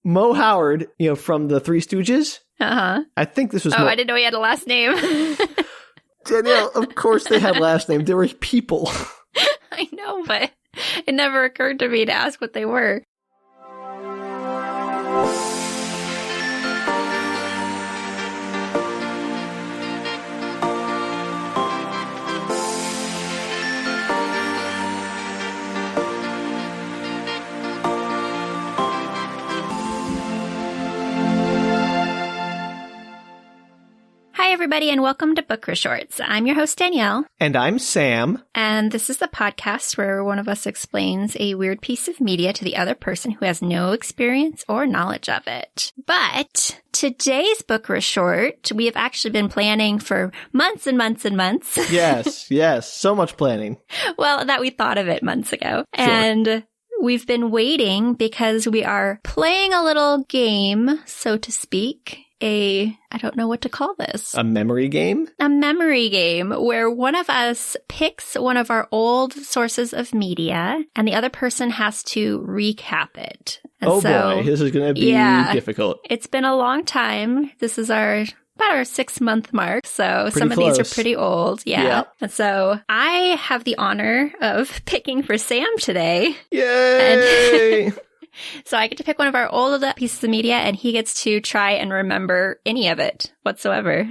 Mo Howard, from the Three Stooges. Uh-huh. I think this was I didn't know he had a last name. Danielle, of course they had last name. They were people. I know, but it never occurred to me to ask what they were. Hi, everybody, and welcome to Book Reshorts. I'm your host, Danielle. And I'm Sam. And this is the podcast where one of us explains a weird piece of media to the other person who has no experience or knowledge of it. But today's Book Reshort, we have actually been planning for months and months and months. Yes. So much planning. Well, that we thought of it months ago. Sure. And we've been waiting because we are playing a little game, so to speak. I don't know what to call this. A memory game? A memory game where one of us picks one of our old sources of media and the other person has to recap it. And boy, this is going to be difficult. It's been a long time. This is about our 6-month mark. So pretty some close. Of these are pretty old. Yeah. And so I have the honor of picking for Sam today. Yay! So I get to pick one of our old pieces of media, and he gets to try and remember any of it whatsoever.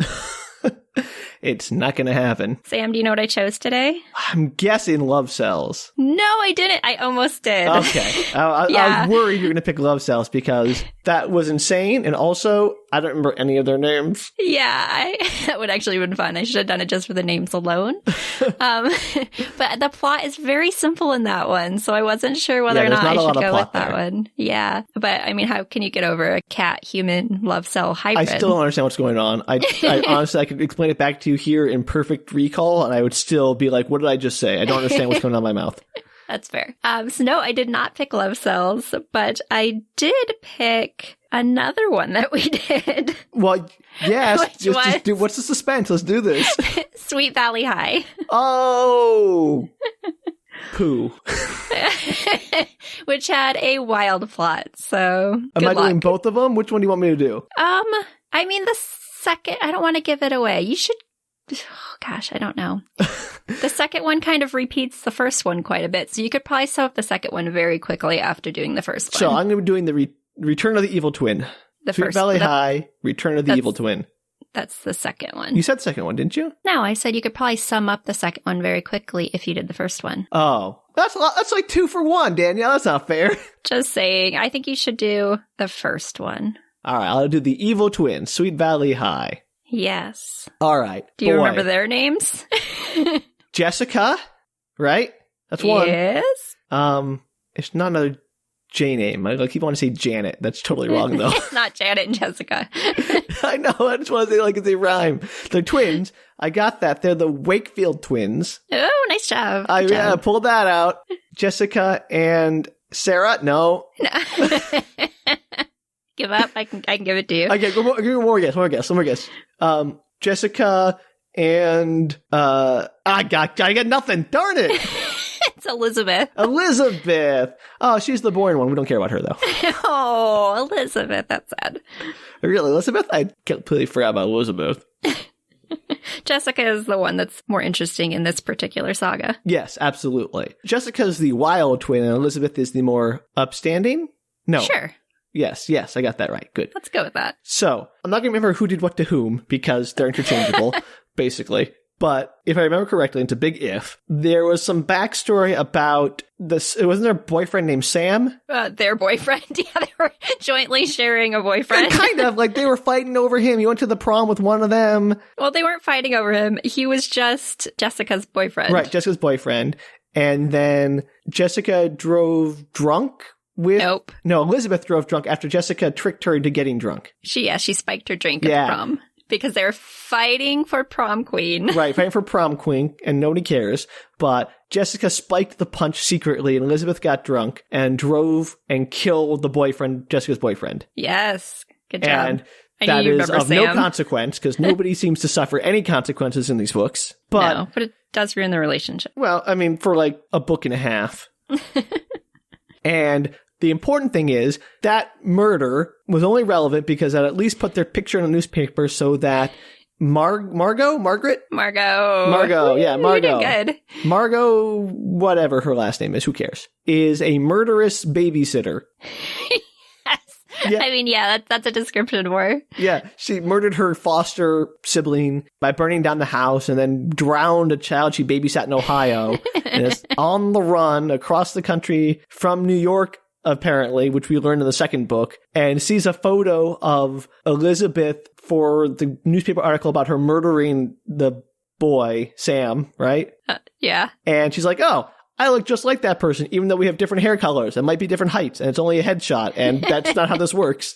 It's not going to happen. Sam, do you know what I chose today? I'm guessing Love Cells. No, I didn't. I almost did. Okay. I was worried you were going to pick Love Cells because that was insane. And also, I don't remember any of their names. Yeah, that would actually have been fun. I should have done it just for the names alone. But the plot is very simple in that one, so I wasn't sure whether or not I should go with that one. Yeah, but I mean, how can you get over a cat-human love cell hybrid? I still don't understand what's going on. I honestly, I could explain it back to you here in perfect recall, and I would still be like, what did I just say? I don't understand what's going on in my mouth. That's fair. So no, I did not pick Love Cells, but I did pick another one that we did. Well, yes. Just do, what's the suspense? Let's do this. Sweet Valley High. Oh. Pooh. Which had a wild plot, so Am I doing both of them? Which one do you want me to do? I mean, the second, I don't want to give it away. You should, gosh, I don't know. The second one kind of repeats the first one quite a bit, so you could probably sum up the second one very quickly after doing the first one. So I'm going to be doing the Return of the Evil Twin. Sweet Valley High, Return of the Evil Twin. That's the second one. You said second one, didn't you? No, I said you could probably sum up the second one very quickly if you did the first one. Oh, that's a lot. That's like 2 for 1, Danielle. That's not fair. Just saying. I think you should do the first one. All right, I'll do the Evil Twin, Sweet Valley High. Yes. All right. Do you remember their names? Jessica, right? That's one. Yes. It's not another J name. I keep wanting to say Janet. That's totally wrong, though. It's not Janet and Jessica. I know. I just want to say like they rhyme. They're twins. I got that. They're the Wakefield twins. Oh, nice job. Yeah, pulled that out. Jessica and Sarah. No. Give up. I can give it to you. Okay, give me one more guess. Jessica and I got nothing. Darn it. It's Elizabeth. Elizabeth. Oh, she's the boring one. We don't care about her though. Oh, Elizabeth. That's sad. Really, Elizabeth? I completely forgot about Elizabeth. Jessica is the one that's more interesting in this particular saga. Yes, absolutely. Jessica's the wild twin and Elizabeth is the more upstanding? No. Sure. Yes, I got that right. Good. Let's go with that. So, I'm not going to remember who did what to whom because they're interchangeable, basically. But if I remember correctly, it's a big if, there was some backstory about this. It wasn't their boyfriend named Sam? Their boyfriend? Yeah, they were jointly sharing a boyfriend. Yeah, kind of. Like, they were fighting over him. He went to the prom with one of them. Well, they weren't fighting over him. He was just Jessica's boyfriend. Right, Jessica's boyfriend. And then Jessica drove drunk with... Nope. No, Elizabeth drove drunk after Jessica tricked her into getting drunk. She spiked her drink at the prom. Because they're fighting for prom queen. Right, fighting for prom queen, and nobody cares. But Jessica spiked the punch secretly, and Elizabeth got drunk and drove and killed the boyfriend, Jessica's boyfriend. Yes, good job. And that is of no consequence, because nobody seems to suffer any consequences in these books. But it does ruin the relationship. Well, I mean, for like a book and a half. And the important thing is that murder was only relevant because it at least put their picture in a newspaper so that Margo, yeah, Margo. Good. Margo, whatever her last name is, who cares, is a murderous babysitter. Yeah. I mean, yeah, that's a description more. Yeah, she murdered her foster sibling by burning down the house and then drowned a child she babysat in Ohio and is on the run across the country from New York, apparently, which we learned in the second book, and sees a photo of Elizabeth for the newspaper article about her murdering the boy, Sam, right? Yeah. And she's like, oh, I look just like that person, even though we have different hair colors and might be different heights, and it's only a headshot, and that's not how this works.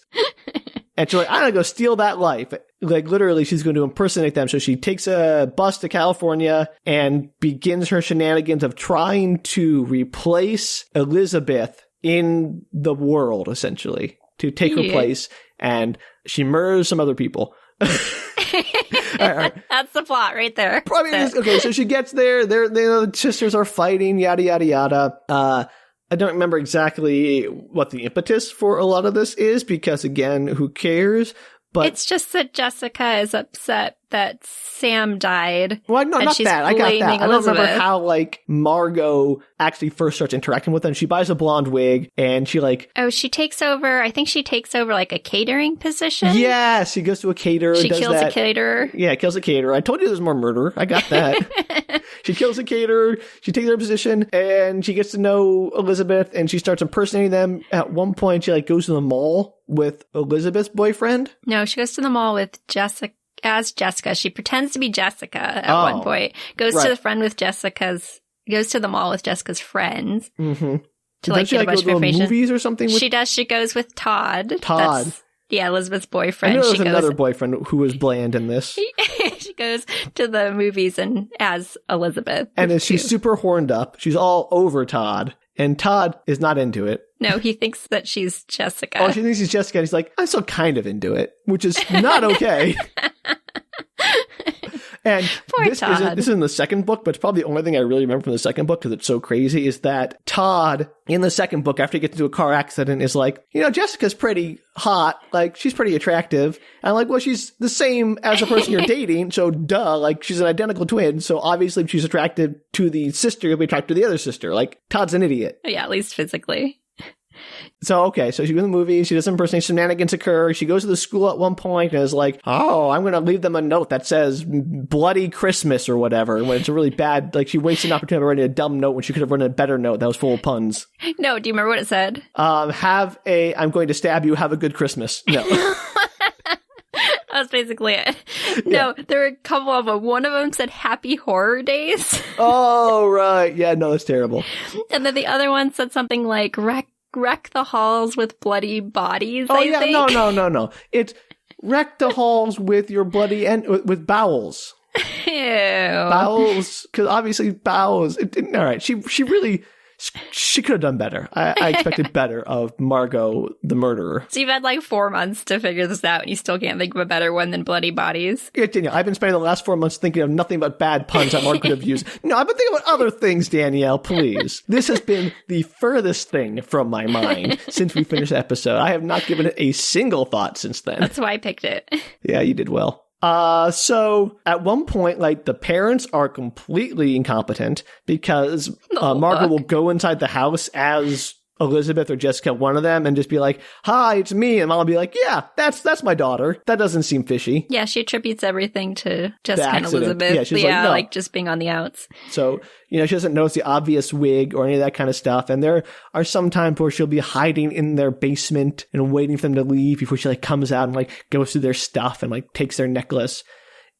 And she's like, I'm going to go steal that life. Like, literally, she's going to impersonate them. So she takes a bus to California and begins her shenanigans of trying to replace Elizabeth in the world, essentially, to take her place. And she murders some other people. All right. That's the plot right there. I mean, okay, so she gets there. The sisters are fighting, yada, yada, yada. I don't remember exactly what the impetus for a lot of this is because, again, who cares? But it's just that Jessica is upset that Sam died. Well, no, not that. I got that. I don't remember how, like, Margo actually first starts interacting with them. She buys a blonde wig, and she, like... Oh, she takes over... I think she takes over, like, a catering position? Yeah, she goes to a caterer. She kills a caterer. Yeah, kills a caterer. I told you there's more murder. I got that. She kills a caterer. She takes her position, and she gets to know Elizabeth, and she starts impersonating them. At one point, she, like, goes to the mall with Elizabeth's boyfriend. No, she goes to the mall with Jessica. As Jessica. She pretends to be Jessica at one point. Goes to the mall with Jessica's friends. Mm-hmm. To like get a bunch of information. Movies or something? She does. She goes with Todd. That's, Elizabeth's boyfriend. I know there was another boyfriend who was bland in this. She goes to the movies and as Elizabeth. And she's super horned up. She's all over Todd. And Todd is not into it. No, he thinks that she's Jessica. Oh, she thinks she's Jessica. And he's like, I'm still kind of into it, which is not okay. And this is in the second book, but it's probably the only thing I really remember from the second book because it's so crazy is that Todd in the second book, after he gets into a car accident, is like, Jessica's pretty hot. Like, she's pretty attractive. And I'm like, well, she's the same as the person you're dating. So duh, like she's an identical twin. So obviously if she's attracted to the sister, you'll be attracted to the other sister. Like Todd's an idiot. Yeah, at least physically. So, okay, so she's in the movie, she does some impersonation, shenanigans occur, she goes to the school at one point and is like, oh, I'm going to leave them a note that says Bloody Christmas or whatever, when it's a really bad, like she wasted an opportunity of writing a dumb note when she could have written a better note that was full of puns. No, do you remember what it said? I'm going to stab you, have a good Christmas. No. That's basically it. No, there were a couple of them. One of them said Happy Horror Days. Oh, right. Yeah, no, that's terrible. And then the other one said something like Wreck the halls with bloody bodies, I think. No. It's wreck the halls with your bloody with bowels. Ew. Bowels, because obviously bowels. All right, she really... She could have done better. I expected better of Margo, the murderer. So you've had like 4 months to figure this out, and you still can't think of a better one than bloody bodies? Yeah, Danielle, I've been spending the last 4 months thinking of nothing but bad puns that Margo could have used. No, I've been thinking about other things, Danielle, please. This has been the furthest thing from my mind since we finished the episode. I have not given it a single thought since then. That's why I picked it. Yeah, you did well. So at one point, like, the parents are completely incompetent because Margo will go inside the house as Elizabeth or Jessica, one of them, and just be like, hi, it's me. And Mom will be like, yeah, that's my daughter. That doesn't seem fishy. Yeah, she attributes everything to Jessica and Elizabeth. Yeah, she's like, no. Like just being on the outs. So, she doesn't notice the obvious wig or any of that kind of stuff. And there are some times where she'll be hiding in their basement and waiting for them to leave before she like comes out and like goes through their stuff and like takes their necklace.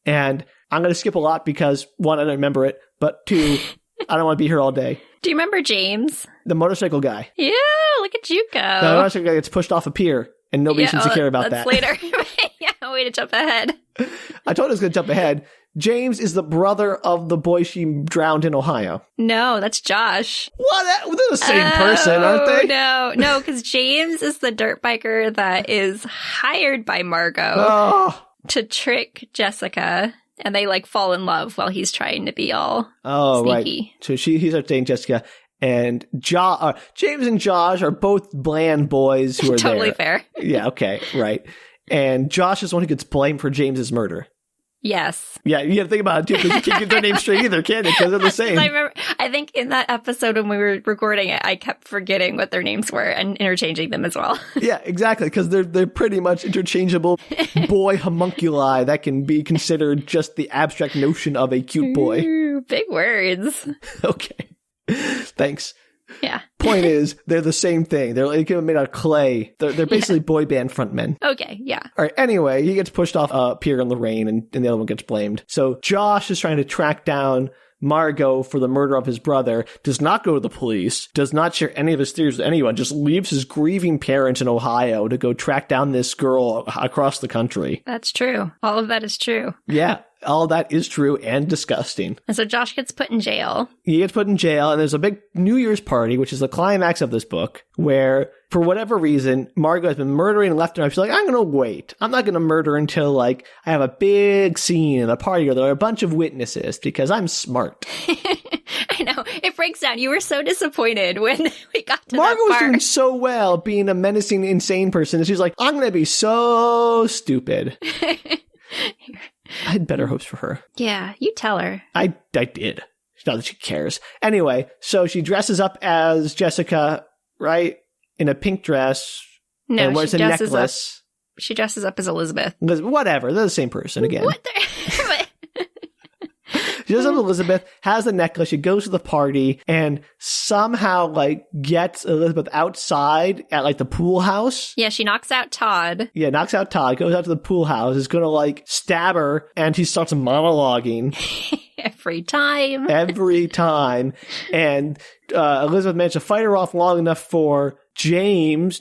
And I'm going to skip a lot because one, I don't remember it, but two, I don't want to be here all day. Do you remember James? The motorcycle guy. Yeah, look at you go. The motorcycle guy gets pushed off a pier, and nobody seems to care about that. That's later. Yeah, way to jump ahead. I told her I was going to jump ahead. James is the brother of the boy she drowned in Ohio. No, that's Josh. What? They're the same person, aren't they? No, because James is the dirt biker that is hired by Margo to trick Jessica. And they like fall in love while he's trying to be all sneaky. Right. So he starts dating Jessica. And James and Josh are both bland boys who are totally there. Fair. Yeah, okay, right. And Josh is the one who gets blamed for James's murder. Yes. Yeah, you got to think about it, too, because you can't get their names straight either, can you? Because they're the same. I think in that episode when we were recording it, I kept forgetting what their names were and interchanging them as well. Yeah, exactly, because they're pretty much interchangeable boy homunculi that can be considered just the abstract notion of a cute boy. Ooh, big words. Okay. Thanks. Yeah. Point is, they're the same thing. They're like made out of clay. They're basically boy band frontmen. Okay, yeah. All right, anyway, he gets pushed off a pier in the rain, and the other one gets blamed. So Josh is trying to track down Margo for the murder of his brother, does not go to the police, does not share any of his theories with anyone, just leaves his grieving parents in Ohio to go track down this girl across the country. That's true. All of that is true. Yeah. All that is true and disgusting. And so Josh gets put in jail. He gets put in jail, and there's a big New Year's party, which is the climax of this book, where, for whatever reason, Margo has been murdering left and right. She's like, I'm going to wait. I'm not going to murder until, I have a big scene and a party where there are a bunch of witnesses, because I'm smart. I know. It breaks down. You were so disappointed when we got to Margo that was part. doing so well being a menacing, insane person, and she's like, I'm going to be so stupid. I had better hopes for her. Yeah, you tell her. I did. Not that she cares. Anyway, so she dresses up as Jessica, right? In a pink dress. No, and wears a necklace. She dresses up as Elizabeth. Whatever. They're the same person again. What? She dresses up as Elizabeth, has the necklace, she goes to the party, and somehow, gets Elizabeth outside at, the pool house. Yeah, she knocks out Todd. Yeah, knocks out Todd, goes out to the pool house, is gonna, stab her, and he starts monologuing. Every time. And Elizabeth managed to fight her off long enough for Josh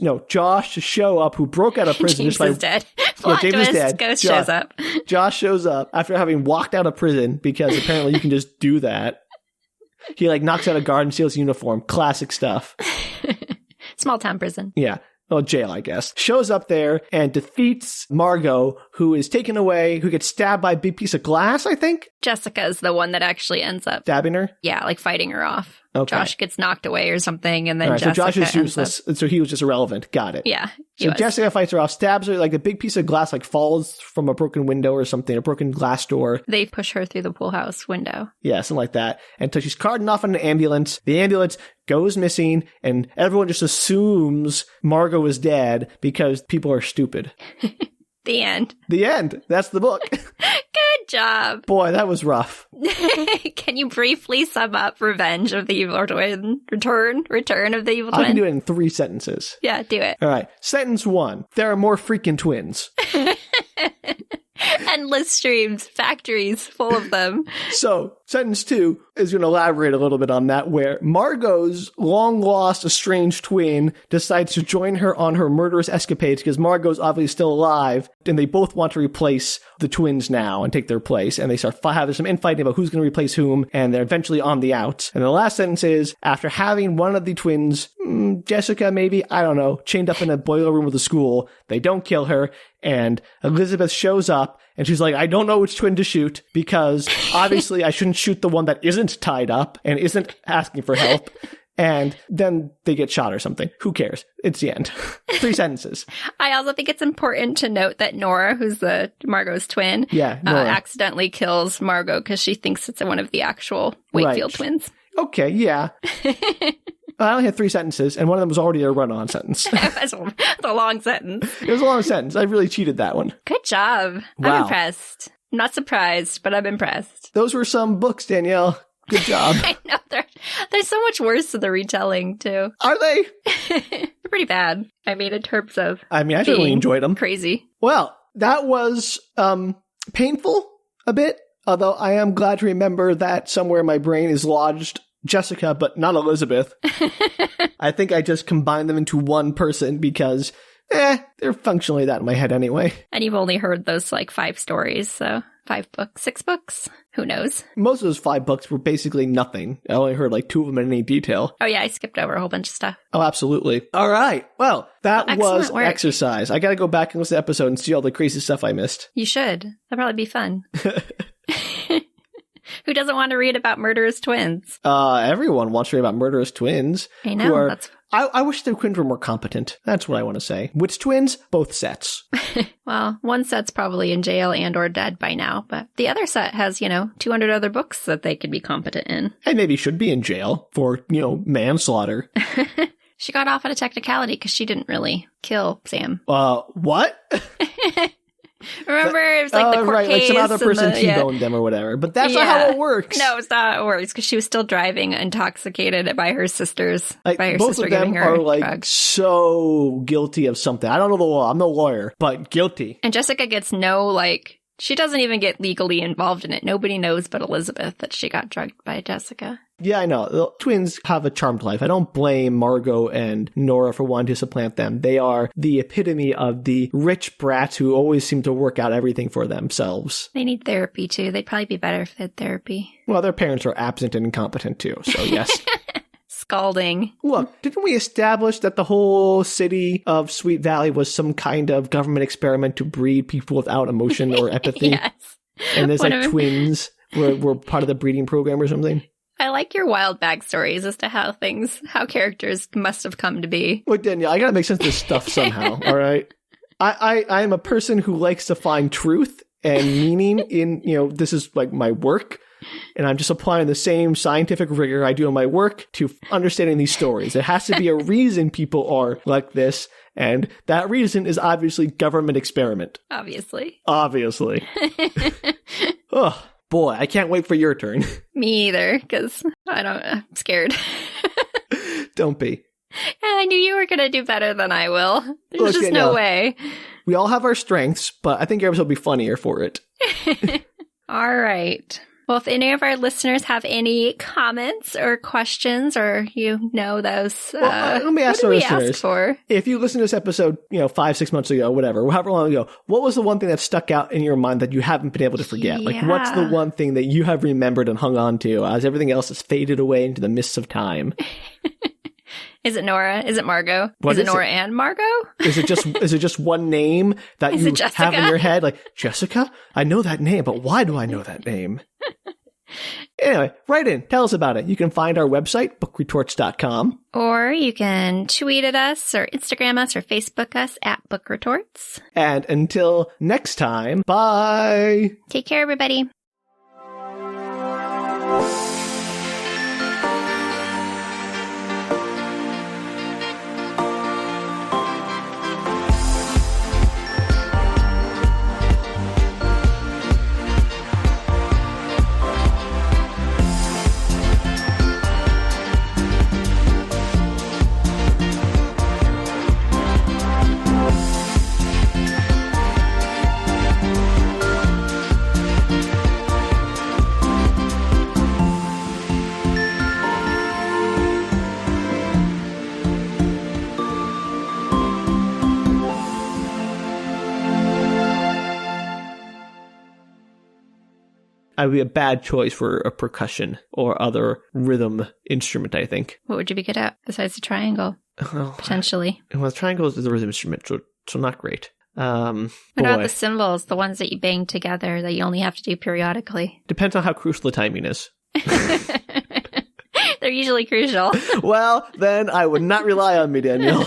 to show up, who broke out of prison. James is dead. James is dead. Ghost shows up. Josh shows up after having walked out of prison, because apparently you can just do that. He knocks out a guard and steals a uniform. Classic stuff. Small town prison. Yeah. Well, jail, I guess. Shows up there and defeats Margo, who is taken away, who gets stabbed by a big piece of glass, I think? Jessica is the one that actually ends up stabbing her? Yeah, fighting her off. Okay. Josh gets knocked away or something, and then Jessica. So Josh is useless, and so he was just irrelevant. Got it. Yeah. So Jessica fights her off, stabs her, a big piece of glass falls from a broken window or something, a broken glass door. They push her through the pool house window. Yeah, something like that. And so she's carted off in an ambulance. The ambulance goes missing, and everyone just assumes Margo is dead because people are stupid. The end. The end. That's the book. Good job. Boy, that was rough. Can you briefly sum up Revenge of the Evil Twin? Return of the Evil Twin? I can do it in 3 sentences. Yeah, do it. All right. Sentence 1. There are more freaking twins. Endless streams, factories full of them. So, sentence 2 is going to elaborate a little bit on that, where Margo's long-lost estranged twin decides to join her on her murderous escapades because Margo's obviously still alive, and they both want to replace the twins now and take their place, and they start having some infighting about who's going to replace whom, and they're eventually on the outs. And the last sentence is, after having one of the twins, Jessica maybe, I don't know, chained up in a boiler room of the school, they don't kill her, and Elizabeth shows up, and she's like, I don't know which twin to shoot, because obviously I shouldn't shoot the one that isn't tied up and isn't asking for help. And then they get shot or something. Who cares? It's the end. 3 sentences. I also think it's important to note that Nora, who's Margo's twin, accidentally kills Margo because she thinks it's one of the actual Wakefield twins. Okay, yeah. I only had 3 sentences, and one of them was already a run-on sentence. That's a long sentence. It was a long sentence. I really cheated that one. Good job. Wow. I'm impressed. I'm not surprised, but I'm impressed. Those were some books, Danielle. Good job. I know. They're so much worse than the retelling, too. Are they? They're pretty bad. I mean, in terms of I certainly enjoyed them. Crazy. Well, that was painful a bit, although I am glad to remember that somewhere in my brain is lodged Jessica, but not Elizabeth. I think I just combined them into one person because, they're functionally that in my head anyway. And you've only heard those 5 stories, so 5 books, 6 books? Who knows? Most of those 5 books were basically nothing. I only heard 2 of them in any detail. Oh yeah, I skipped over a whole bunch of stuff. Oh, absolutely. All right. Well, that was exercise. I gotta go back and listen to the episode and see all the crazy stuff I missed. You should. That'll probably be fun. Who doesn't want to read about murderous twins? Everyone wants to read about murderous twins. I know. I wish the twins were more competent. That's what I want to say. Which twins? Both sets. Well, one set's probably in jail and or dead by now, but the other set has, 200 other books that they could be competent in. And maybe should be in jail for, manslaughter. She got off on a technicality because she didn't really kill Sam. What? Remember, it was like the court case. Like some other person T-boned them or whatever. But that's not how it works. No, it's not how it works because she was still driving intoxicated by her sisters. Both of them are drugs. So guilty of something. I don't know the law. I'm no lawyer, but guilty. And Jessica gets she doesn't even get legally involved in it. Nobody knows but Elizabeth that she got drugged by Jessica. Yeah, I know. The twins have a charmed life. I don't blame Margo and Nora for wanting to supplant them. They are the epitome of the rich brats who always seem to work out everything for themselves. They need therapy, too. They'd probably be better if they had therapy. Well, their parents are absent and incompetent, too, so yes. Scalding. Look, didn't we establish that the whole city of Sweet Valley was some kind of government experiment to breed people without emotion or empathy? Yes. And there's twins were part of the breeding program or something? I like your wild backstories as to how characters must have come to be. Look, Danielle, I gotta make sense of this stuff somehow, all right? I am a person who likes to find truth and meaning in, this is like my work. And I'm just applying the same scientific rigor I do in my work to understanding these stories. There has to be a reason people are like this. And that reason is obviously government experiment. Obviously. Oh, boy, I can't wait for your turn. Me either, because I'm scared. Don't be. Yeah, I knew you were going to do better than I will. There's just no way. We all have our strengths, but I think your episode will be funnier for it. All right. Well, if any of our listeners have any comments or questions, or those, let me ask our listeners. If you listened to this episode, 5-6 months ago, whatever, however long ago, what was the one thing that stuck out in your mind that you haven't been able to forget? Yeah. What's the one thing that you have remembered and hung on to as everything else has faded away into the mists of time? Is it Nora? Is it Margo? Is it Nora and Margo? Is it just one name that you have in your head? Like, Jessica? I know that name, but why do I know that name? Anyway, write in. Tell us about it. You can find our website, bookretorts.com. Or you can tweet at us or Instagram us or Facebook us at Book Retorts. And until next time, bye! Take care, everybody. I would be a bad choice for a percussion or other rhythm instrument, I think. What would you be good at besides the triangle? Well, potentially. Well, the triangle is a rhythm instrument, so not great. What about the cymbals, the ones that you bang together that you only have to do periodically? Depends on how crucial the timing is. They're usually crucial. Well, then I would not rely on me, Danielle.